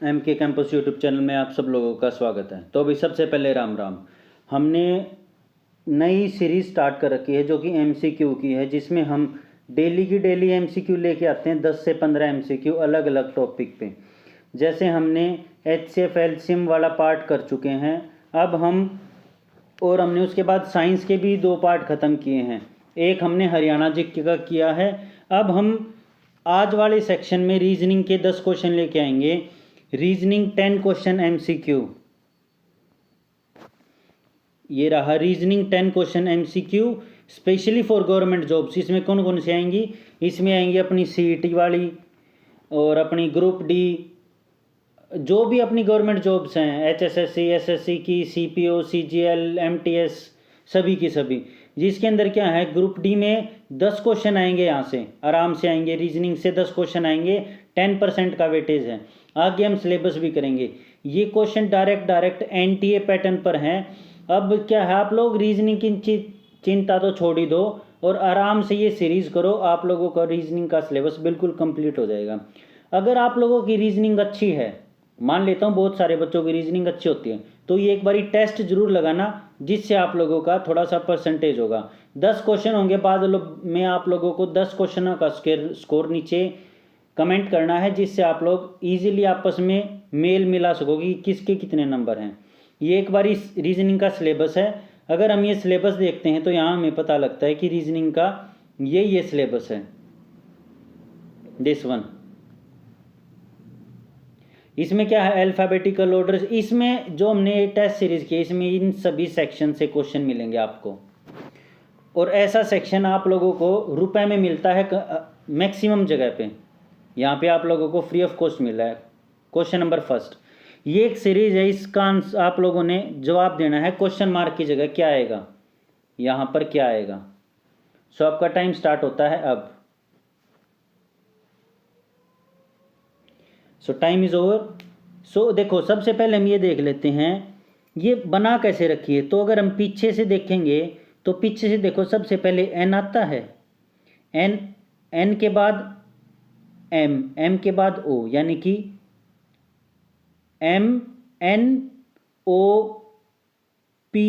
M के campus YouTube channel में आप सब लोगों का स्वागत है। तो अभी सबसे पहले राम राम। हमने नई सीरीज़ स्टार्ट कर रखी है जो कि एमसीक्यू की है, जिसमें हम डेली की डेली एमसीक्यू लेके आते हैं 10 से 15 एमसीक्यू अलग अलग टॉपिक पे। जैसे हमने एचसीएफ एलसीएम वाला पार्ट कर चुके हैं, अब हमने उसके बाद साइंस के भी 2 पार्ट ख़त्म किए हैं। एक हमने हरियाणा जीके का किया है। अब हम आज वाले सेक्शन में रीजनिंग के 10 क्वेश्चन लेके आएंगे। रीजनिंग 10 क्वेश्चन एमसीक्यू, ये रहा reasoning 10 question MCQ specially for government jobs. इसमें कौन कौन से आएंगी? इसमें आएंगी अपनी सीईटी वाली और अपनी ग्रुप डी, जो भी अपनी गवर्नमेंट जॉब्स हैं, एचएसएससी एसएससी की, सीपीओ सीजीएल एमटीएस, सभी की सभी। जिसके अंदर क्या है, ग्रुप डी में 10 क्वेश्चन आएंगे, यहाँ से आराम से आएंगे। रीजनिंग से 10 क्वेश्चन आएंगे, 10% का वेटेज है। आगे हम सिलेबस भी करेंगे। ये क्वेश्चन डायरेक्ट एनटीए पैटर्न पर हैं। अब क्या है, आप लोग रीजनिंग की चिंता तो छोड़ ही दो और आराम से ये सीरीज़ करो, आप लोगों का रीजनिंग का सिलेबस बिल्कुल कंप्लीट हो जाएगा। अगर आप लोगों की रीजनिंग अच्छी है, मान लेता हूँ बहुत सारे बच्चों की रीजनिंग अच्छी होती है, तो ये एक बारी टेस्ट जरूर लगाना, जिससे आप लोगों का थोड़ा सा परसेंटेज होगा। 10 क्वेश्चन होंगे, बाद में आप लोगों को 10 क्वेश्चनों का स्कोर नीचे कमेंट करना है, जिससे आप लोग इजीली आपस में मेल मिला सकोगे कि किसके कितने नंबर हैं। ये एक बारी रीजनिंग का सिलेबस है। अगर हम ये सिलेबस देखते हैं तो यहाँ हमें पता लगता है कि रीजनिंग का ये सिलेबस है, दिस वन। इसमें क्या है, अल्फ़ाबेटिकल ऑर्डर। इसमें जो हमने टेस्ट सीरीज की, इसमें इन सभी सेक्शन से क्वेश्चन मिलेंगे आपको, और ऐसा सेक्शन आप लोगों को रुपए में मिलता है मैक्सिमम जगह पे। यहाँ पे आप लोगों को फ्री ऑफ कॉस्ट मिल रहा है। क्वेश्चन नंबर फर्स्ट, ये एक सीरीज है, इसका आप लोगों ने जवाब देना है। क्वेश्चन मार्क की जगह क्या आएगा, यहाँ पर क्या आएगा। सो आपका टाइम स्टार्ट होता है अब। So time is over. So देखो, सबसे पहले हम ये देख लेते हैं ये बना कैसे रखी है। तो अगर हम पीछे से देखेंगे तो पीछे से देखो, सबसे पहले एन आता है, एन के बाद एम के बाद ओ, यानी कि M N O P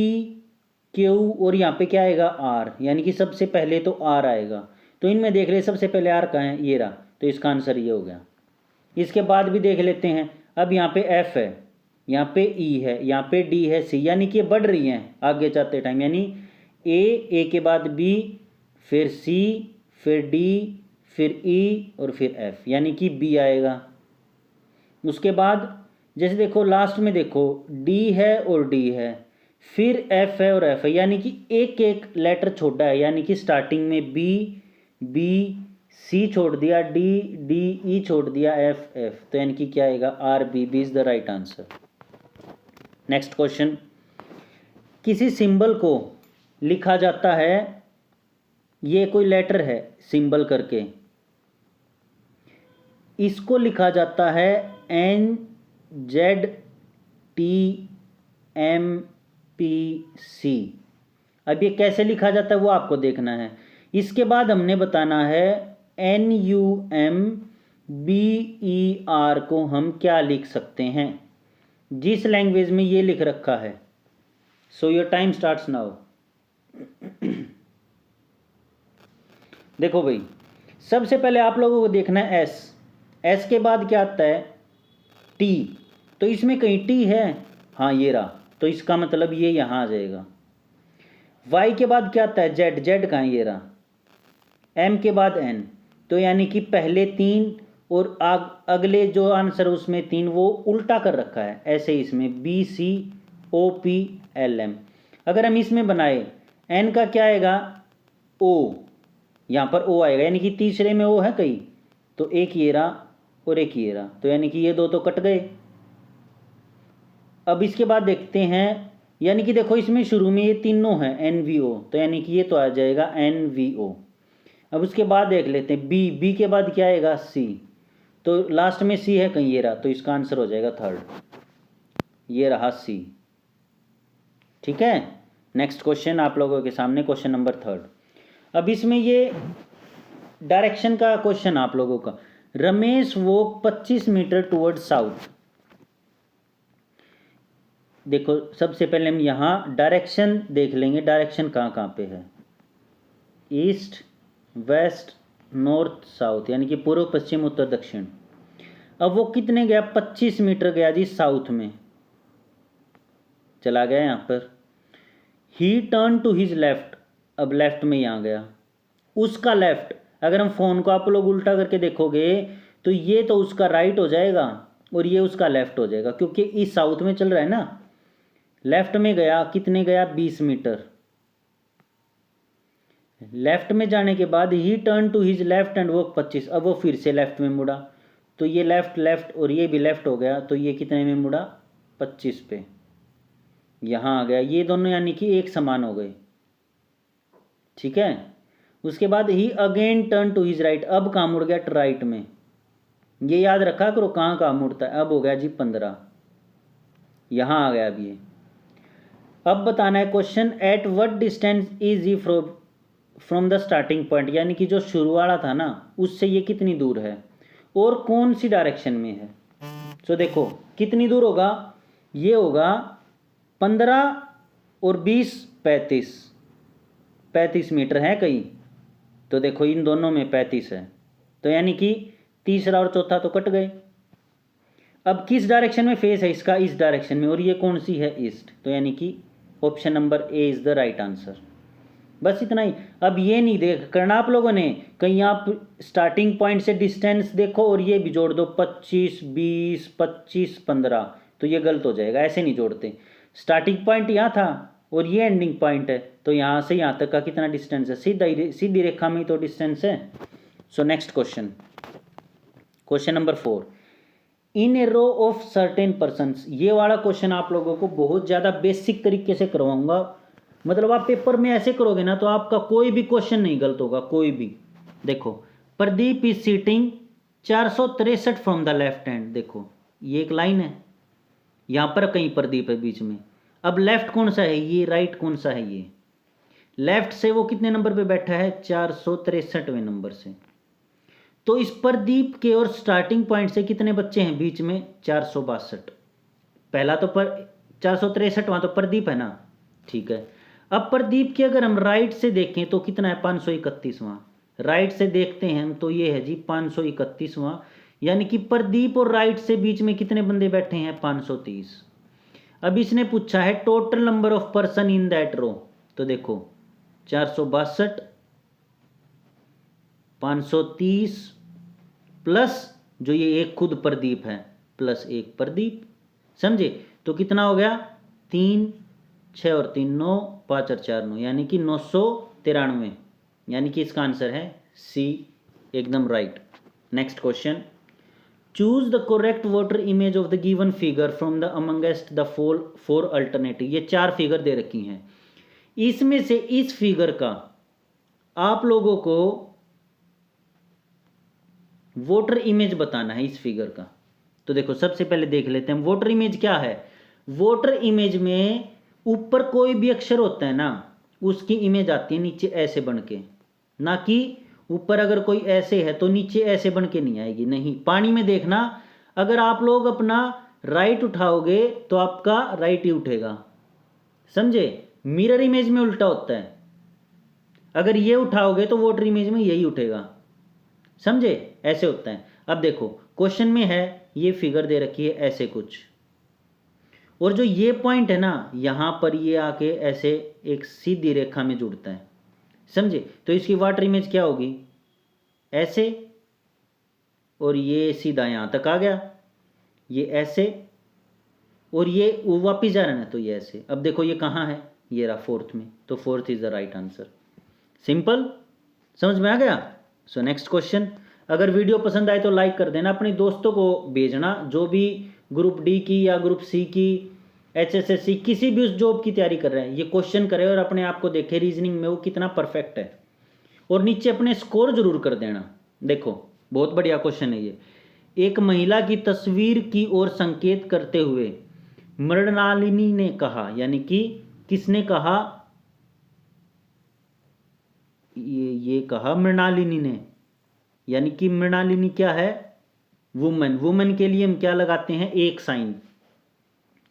Q, और यहाँ पे क्या आएगा, आर, यानी कि सबसे पहले तो आर आएगा। तो इनमें देख ले सबसे पहले आर कहाँ है, ये रहा, तो इसका आंसर ये हो गया। इसके बाद भी देख लेते हैं। अब यहाँ पे एफ है, यहाँ पे ई है, यहाँ पे डी है, सी, यानी कि ये बढ़ रही हैं आगे जाते टाइम। यानी ए के बाद बी, फिर सी, फिर डी, फिर ई और फिर एफ, यानी कि बी आएगा। उसके बाद जैसे देखो लास्ट में देखो डी है और डी है, फिर एफ है और एफ है, यानी कि एक एक लेटर छोड़ा है। यानी कि स्टार्टिंग में बी सी छोड़ दिया, डी ई छोड़ दिया, एफ, तो यानी कि क्या आएगा, R, B is the right answer. Next question, किसी सिंबल को लिखा जाता है, ये कोई लेटर है सिंबल करके, इसको लिखा जाता है NZTMPC। अब ये कैसे लिखा जाता है वो आपको देखना है। इसके बाद हमने बताना है NUMBER को हम क्या लिख सकते हैं, जिस लैंग्वेज में ये लिख रखा है। So your time starts now. देखो भाई, सबसे पहले आप लोगों को देखना है एस के बाद क्या आता है, टी। तो इसमें कहीं टी है, हाँ ये रहा, तो इसका मतलब ये यहाँ आ जाएगा। वाई के बाद क्या आता है, जेड कहाँ है, ये रहा। एम के बाद एन, तो यानी कि पहले 3 और अगले जो आंसर उसमें 3 वो उल्टा कर रखा है। ऐसे ही इसमें BCOPLM। अगर हम इसमें बनाए, एन का क्या आएगा, ओ, यहाँ पर ओ आएगा, यानी कि तीसरे में ओ है कहीं, तो एक ये रहा और एक ये रहा, तो यानी कि ये 2 तो कट गए। अब इसके बाद देखते हैं, यानी कि देखो इसमें शुरू में ये तीनों हैं NVO, तो यानी कि ये तो आ जाएगा NVO। अब उसके बाद देख लेते हैं बी के बाद क्या आएगा, सी, तो लास्ट में सी है कहीं, ये रहा, तो इसका आंसर हो जाएगा थर्ड, ये रहा सी। ठीक है। नेक्स्ट क्वेश्चन आप लोगों के सामने, क्वेश्चन नंबर 3। अब इसमें ये डायरेक्शन का क्वेश्चन आप लोगों का, Ramesh walk 25 metre toward south. देखो सबसे पहले हम यहाँ डायरेक्शन देख लेंगे, डायरेक्शन कहाँ कहाँ पे है, ईस्ट वेस्ट नॉर्थ साउथ, यानी कि पूर्व पश्चिम उत्तर दक्षिण। अब वो कितने गया, 25 मीटर गया जी साउथ में, चला गया यहाँ पर। He turn to his left, अब लेफ्ट में यहाँ गया, उसका लेफ्ट, अगर हम फ़ोन को आप लोग उल्टा करके देखोगे तो ये तो उसका राइट हो जाएगा और ये उसका लेफ्ट हो जाएगा, क्योंकि इस साउथ में चल रहा है ना। लेफ्ट में गया, कितने गया, 20 मीटर। लेफ्ट में जाने के बाद he turn to his left and walk 25, अब वो फिर से लेफ्ट में मुड़ा, तो ये लेफ्ट लेफ्ट और ये भी लेफ्ट हो गया, तो ये कितने में मुड़ा, 25 पे, यहाँ आ गया। ये दोनों यानी कि एक समान हो गए, ठीक है। उसके बाद ही again turn to his right, अब कहाँ मुड़ गया, राइट में। ये याद रखा करो कहाँ कहाँ मुड़ता है। अब हो गया जी 15, यहाँ आ गया अब ये। अब बताना है question, at what distance is he from the starting point, यानी कि जो शुरू वाला था ना उससे ये कितनी दूर है और कौन सी डायरेक्शन में है। तो देखो कितनी दूर होगा, ये होगा 15 और 20 35 मीटर है कहीं, तो देखो इन दोनों में 35 है, तो यानी कि तीसरा और चौथा तो कट गए। अब किस डायरेक्शन में फेस है इसका, इस डायरेक्शन में, और ये कौन सी है, ईस्ट, तो यानी कि option number A is the right answer. बस इतना ही। अब ये नहीं देख करना आप लोगों ने, कहीं आप स्टार्टिंग पॉइंट से डिस्टेंस देखो और ये भी जोड़ दो 25 20 25 15, तो ये गलत हो जाएगा, ऐसे नहीं जोड़ते। स्टार्टिंग पॉइंट यहाँ था और ये एंडिंग पॉइंट है, तो यहाँ से यहाँ तक का कितना डिस्टेंस है, सीधी रेखा में ही तो डिस्टेंस है। So next question, question number 4, in a row of certain persons. ये वाला क्वेश्चन आप लोगों को बहुत ज़्यादा बेसिक तरीके से करवाऊंगा, मतलब आप पेपर में ऐसे करोगे ना तो आपका कोई भी क्वेश्चन नहीं गलत होगा, कोई भी। देखो Pradeep is seating 463 from the left hand, देखो ये एक लाइन है, यहाँ पर कहीं प्रदीप है बीच में। अब लेफ्ट कौन सा है, ये राइट कौन सा है, ये लेफ्ट से वो कितने नंबर पे बैठा है, 463वें नंबर से। तो इस प्रदीप के और स्टार्टिंग पॉइंट से कितने बच्चे हैं बीच में, 462। पहला तो 463वां तो प्रदीप है ना, ठीक है। अब प्रदीप के अगर हम राइट से देखें तो कितना है, 531वां। राइट से देखते हैं हम तो ये है जी 531वां, यानी कि प्रदीप और राइट से बीच में कितने बंदे बैठे हैं, 530। अब इसने पूछा है total number of person in that row, तो देखो 462 530 प्लस जो ये एक खुद प्रदीप है प्लस एक प्रदीप, समझे। तो कितना हो गया, 3 6 और 3 9, 5 और 4 9, यानी कि 993, यानी कि इसका आंसर है सी, एकदम right. Next question, choose the correct water image of the given figure from the amongst the four alternative. ये 4 फिगर दे रखी हैं, इसमें से इस फिगर का आप लोगों को वाटर इमेज बताना है, इस फिगर का। तो देखो सबसे पहले देख लेते हैं वाटर इमेज क्या है। वाटर इमेज में ऊपर कोई भी अक्षर होता है ना उसकी इमेज आती है नीचे ऐसे बन के, ना कि ऊपर अगर कोई ऐसे है तो नीचे ऐसे बन के नहीं आएगी, नहीं। पानी में देखना, अगर आप लोग अपना राइट उठाओगे तो आपका राइट ही उठेगा, समझे। मिरर इमेज में उल्टा होता है, अगर ये उठाओगे तो वाटर इमेज में यही उठेगा, समझे, ऐसे होता है। अब देखो क्वेश्चन में है ये फिगर दे रखी है ऐसे कुछ, और जो ये पॉइंट है ना यहाँ पर ये आके ऐसे एक सीधी रेखा में जुड़ता है, समझे। तो इसकी वाटर इमेज क्या होगी, ऐसे, और ये सीधा यहाँ तक आ गया, ये ऐसे, और ये वापिस जा रहा है ना तो ये ऐसे। अब देखो ये कहाँ है, ये रहा फोर्थ में, तो fourth is the right answer. Simple, समझ में आ गया। सो नेक्स्ट क्वेश्चन, अगर वीडियो पसंद आए तो लाइक कर देना, अपने दोस्तों को भेजना जो भी ग्रुप डी की या ग्रुप सी की, HSSC किसी भी उस जॉब की तैयारी कर रहे हैं, ये क्वेश्चन करे और अपने आप को देखे रीजनिंग में वो कितना परफेक्ट है, और नीचे अपने स्कोर जरूर कर देना। देखो बहुत बढ़िया क्वेश्चन है ये। एक महिला की तस्वीर की ओर संकेत करते हुए मृणालिनी ने कहा, यानी कि किसने कहा, ये कहा मृणालिनी ने, यानी कि मृणालिनी क्या है, वुमन। वुमन के लिए हम क्या लगाते हैं, एक साइन,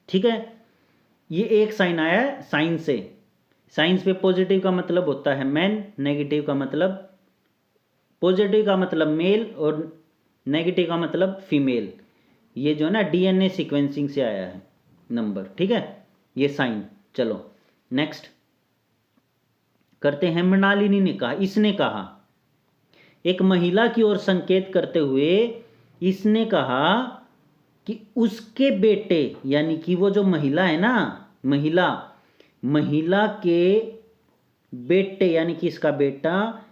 ठीक है। ये एक साइन आया है साइन से। साइंस पे पॉजिटिव का मतलब होता है मैन, नेगेटिव का मतलब, पॉजिटिव का मतलब मेल और नेगेटिव का मतलब फीमेल। ये जो है ना डीएनए सीक्वेंसिंग से आया है नंबर, ठीक है, ये साइन। चलो नेक्स्ट करते हैं। मृणालिनी ने कहा, इसने कहा, एक महिला की ओर संकेत करते हुए इसने कहा कि उसके बेटे, यानी कि वो जो महिला है ना, महिला, महिला के बेटे यानी कि इसका बेटा,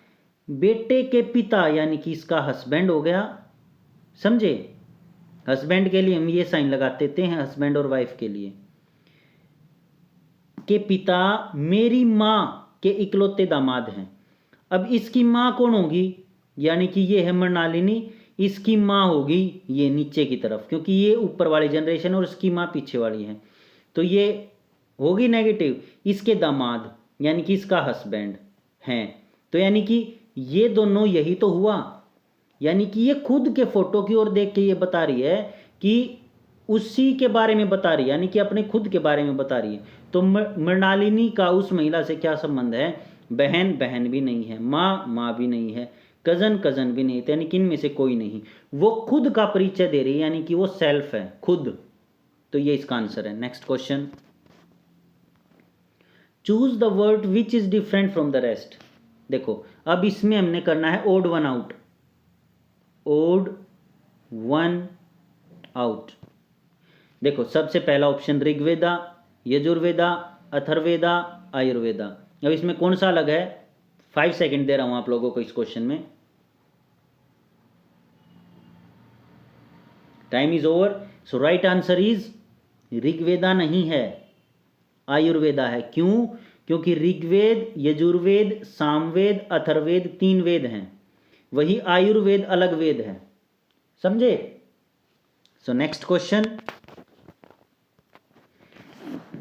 बेटे के पिता यानी कि इसका हस्बैंड हो गया, समझे। हस्बैंड के लिए हम ये साइन लगा देते हैं, हस्बैंड और वाइफ के लिए, के पिता मेरी मां के इकलौते दामाद हैं। अब इसकी मां कौन होगी, यानी कि ये है मृणालिनी, इसकी मां होगी ये नीचे की तरफ, क्योंकि ये ऊपर वाली जनरेशन और इसकी मां पीछे वाली है, तो ये होगी नेगेटिव। इसके दामाद यानी कि इसका हस्बैंड हैं, तो यानी कि ये दोनों, यही तो हुआ। यानी कि ये खुद के फोटो की ओर देख के ये बता रही है कि उसी के बारे में बता रही है, यानी कि अपने खुद के बारे में बता रही है। तो मृणालिनी का उस महिला से क्या संबंध है, बहन, बहन भी नहीं है, माँ, माँ भी नहीं है, कजन, कजन भी नहीं है, यानी कि इनमें से कोई नहीं। वो खुद का परिचय दे रही है, यानी कि वो सेल्फ है, खुद। तो ये इसका आंसर है। Next question, choose the word which is different from the rest. देखो अब इसमें हमने करना है odd one out, odd one out. देखो सबसे पहला ऑप्शन ऋग्वेदा, यजुर्वेदा, अथर्वेदा, आयुर्वेदा। अब इसमें कौन सा अलग है, 5 सेकंड दे रहा हूं आप लोगों को इस क्वेश्चन में। Time is over. So right answer is Rigveda नहीं है, आयुर्वेदा है। क्यों, क्योंकि ऋग्वेद, यजुर्वेद, सामवेद, अथर्वेद 3 वेद हैं, वही आयुर्वेद अलग वेद है, समझे। सो नेक्स्ट क्वेश्चन,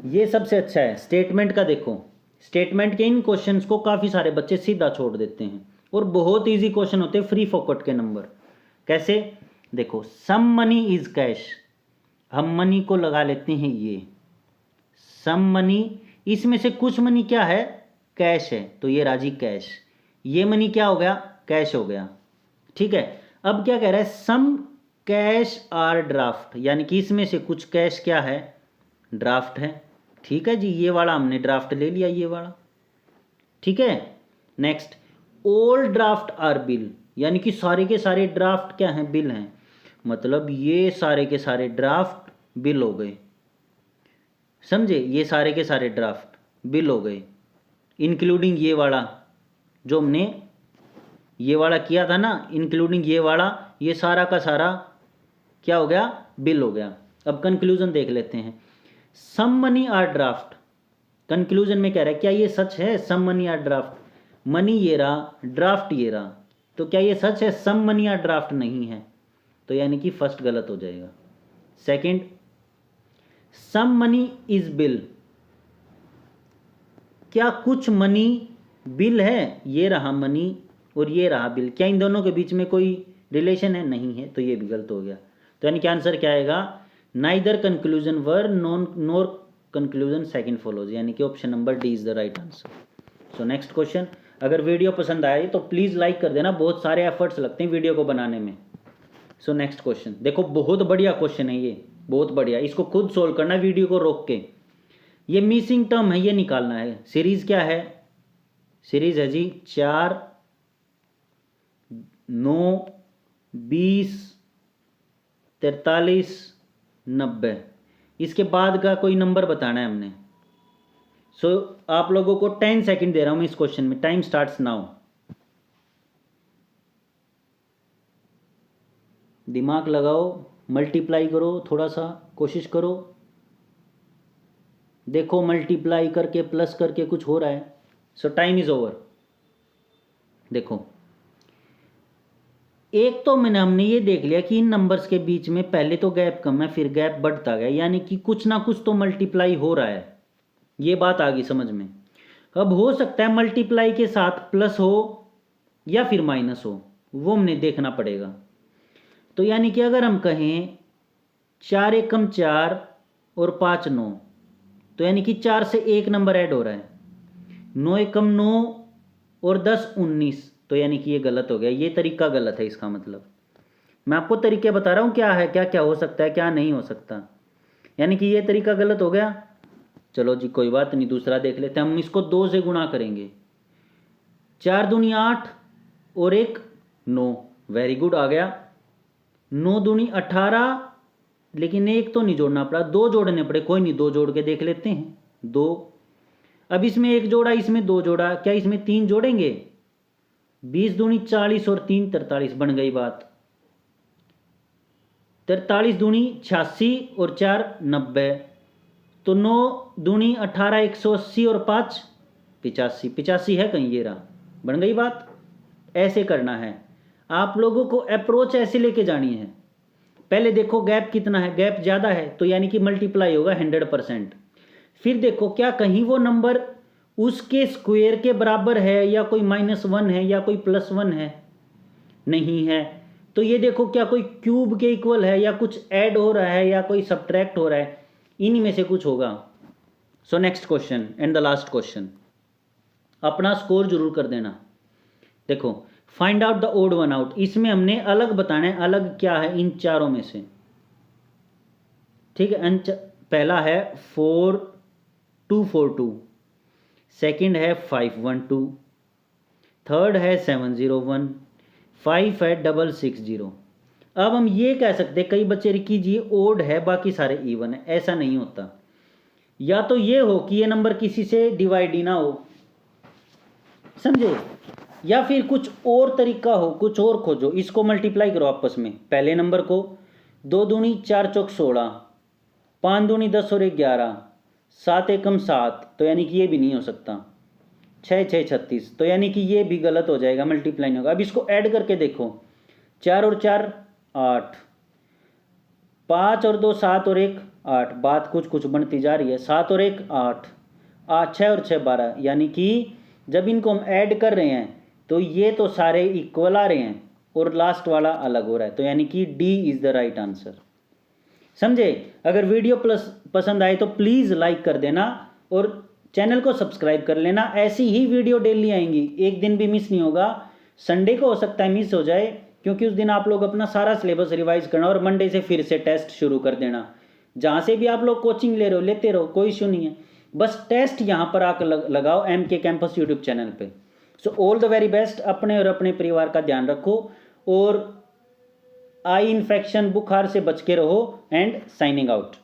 ये सबसे अच्छा है स्टेटमेंट का। देखो स्टेटमेंट के इन क्वेश्चंस को काफ़ी सारे बच्चे सीधा छोड़ देते हैं और बहुत इजी क्वेश्चन होते हैं, फ्री फोकट के नंबर। कैसे, देखो सम मनी इज कैश, हम मनी को लगा लेते हैं ये सम मनी, इसमें से कुछ मनी क्या है, कैश है, तो ये राजी कैश, ये मनी क्या हो गया, कैश हो गया, ठीक है। अब क्या कह रहा है, सम कैश आर ड्राफ्ट, यानी कि इसमें से कुछ कैश क्या है, ड्राफ्ट है, ठीक है जी, ये वाला हमने ड्राफ्ट ले लिया, ये वाला, ठीक है। Next, all draft are bill, यानी कि सारे के सारे ड्राफ्ट क्या हैं, बिल हैं, मतलब ये सारे के सारे ड्राफ्ट बिल हो गए, समझे, ये सारे के सारे ड्राफ्ट बिल हो गए, इंक्लूडिंग ये वाला जो हमने ये वाला किया था ना, इंक्लूडिंग ये वाला, ये सारा का सारा क्या हो गया, बिल हो गया। अब कंक्लूजन देख लेते हैं, some money are draft, conclusion में कह रहा है क्या ये सच है, some money are draft, money ये रहा, ड्राफ्ट ये रहा, तो क्या ये सच है, सम मनी आर ड्राफ्ट नहीं है, तो यानी कि फर्स्ट गलत हो जाएगा। Second, some money is bill, क्या कुछ मनी बिल है, ये रहा मनी और ये रहा बिल, क्या इन दोनों के बीच में कोई रिलेशन है, नहीं है, तो ये भी गलत हो गया। तो यानी कि आंसर क्या आएगा, नाइदर कंक्लूजन वर नोर कंक्लूजन सेकंड फॉलोज, यानी कि option number D is the right answer. So next question, अगर वीडियो पसंद आए तो प्लीज़ लाइक कर देना, बहुत सारे एफर्ट्स लगते हैं वीडियो को बनाने में। सो नेक्स्ट क्वेश्चन, देखो बहुत बढ़िया क्वेश्चन है ये, बहुत बढ़िया, इसको खुद सोल्व करना वीडियो को रोक के। ये मिसिंग टर्म है, ये निकालना है। सीरीज क्या है, सीरीज है जी 4, 9, 20, 43, 90, इसके बाद का कोई नंबर बताना है हमने। सो आप लोगों को 10 सेकंड दे रहा हूं मैं इस क्वेश्चन में, टाइम स्टार्ट्स नाउ। दिमाग लगाओ, मल्टीप्लाई करो, थोड़ा सा कोशिश करो, देखो मल्टीप्लाई करके प्लस करके कुछ हो रहा है। सो टाइम इज ओवर। देखो एक तो हमने ये देख लिया कि इन नंबर्स के बीच में पहले तो गैप कम है, फिर गैप बढ़ता गया, यानी कि कुछ ना कुछ तो मल्टीप्लाई हो रहा है, ये बात आ गई समझ में। अब हो सकता है मल्टीप्लाई के साथ प्लस हो या फिर माइनस हो, वो हमने देखना पड़ेगा। तो यानी कि अगर हम कहें 4 एकम 4 और 5 9, तो यानी कि 4 से 1 नंबर ऐड हो रहा है। 9 एकम 9 और 10 19, तो यानी कि ये गलत हो गया, ये तरीका गलत है। इसका मतलब मैं आपको तरीके बता रहा हूँ क्या है, क्या क्या हो सकता है, क्या नहीं हो सकता, यानी कि ये तरीका गलत हो गया। चलो जी कोई बात नहीं, दूसरा देख लेते हैं। हम इसको 2 से गुणा करेंगे। 4 दूनी 8 और 1 9, वेरी गुड, आ गया। 9 दूनी 18, लेकिन एक तो नहीं जोड़ना पड़ा, 2 जोड़ने पड़े, कोई नहीं, 2 जोड़ के देख लेते हैं। 2, अब इसमें 1 जोड़ा, इसमें 2 जोड़ा, क्या इसमें 3 जोड़ेंगे? 20 दूनी 40 और 3 43, बन गई बात। 43 दूनी 86 और 4 90, तो 9 दूनी 18 180 और 5 85, 85 है कहीं, ये रहा, बन गई बात। ऐसे करना है आप लोगों को, अप्रोच ऐसे लेके जानी है। पहले देखो गैप कितना है, गैप ज़्यादा है तो यानी कि मल्टीप्लाई होगा 100%। फिर देखो क्या कहीं वो नंबर उसके स्क्वायर के बराबर है, या कोई -1 है, या कोई +1 है, नहीं है। तो ये देखो क्या कोई क्यूब के इक्वल है, या कुछ ऐड हो रहा है, या कोई सब्ट्रैक्ट हो रहा है, इन्हीं में से कुछ होगा। So next question and the last question, अपना स्कोर जरूर कर देना। देखो find out the odd one out, इसमें हमने अलग बताना है, अलग क्या है इन चारों में से, ठीक है। पहला है 4242, सेकंड है 512, थर्ड है 701, 5 है 660। अब हम ये कह सकते हैं, कई बच्चे कीजिए ओड है बाकी सारे इवन है, ऐसा नहीं होता। या तो ये हो कि ये नंबर किसी से डिवाइड ही ना हो, समझे, या फिर कुछ और तरीका हो, कुछ और खोजो। इसको मल्टीप्लाई करो आपस में, पहले नंबर को 2 दूनी 4 चौक 16, 5 दूनी 10 और 1 11, 7 एकम 7, तो यानी कि ये भी नहीं हो सकता। 6 6 36, तो यानी कि ये भी गलत हो जाएगा, मल्टीप्लाई नहीं होगा। अब इसको ऐड करके देखो, 4 और 4 8, 5 और 2 7 और 1 8, बात कुछ कुछ बनती जा रही है। 7 और 1 8, 6 और 6 12, यानी कि जब इनको हम ऐड कर रहे हैं तो ये तो सारे इक्वल आ रहे हैं और लास्ट वाला अलग हो रहा है, तो यानी कि D is the right answer. समझे? अगर वीडियो पसंद आए तो प्लीज़ लाइक कर देना और चैनल को सब्सक्राइब कर लेना। ऐसी ही वीडियो डेली आएंगी, एक दिन भी मिस नहीं होगा। संडे को हो सकता है मिस हो जाए, क्योंकि उस दिन आप लोग अपना सारा सिलेबस रिवाइज करना और मंडे से फिर से टेस्ट शुरू कर देना। जहाँ से भी आप लोग कोचिंग ले रहे हो लेते रहो, कोई इशू नहीं है, बस टेस्ट यहाँ पर आकर लगाओ MK कैंपस यूट्यूब चैनल पे। So all the very best. अपने और अपने परिवार का ध्यान रखो और आई इन्फेक्शन बुखार से बच के रहो। And signing out.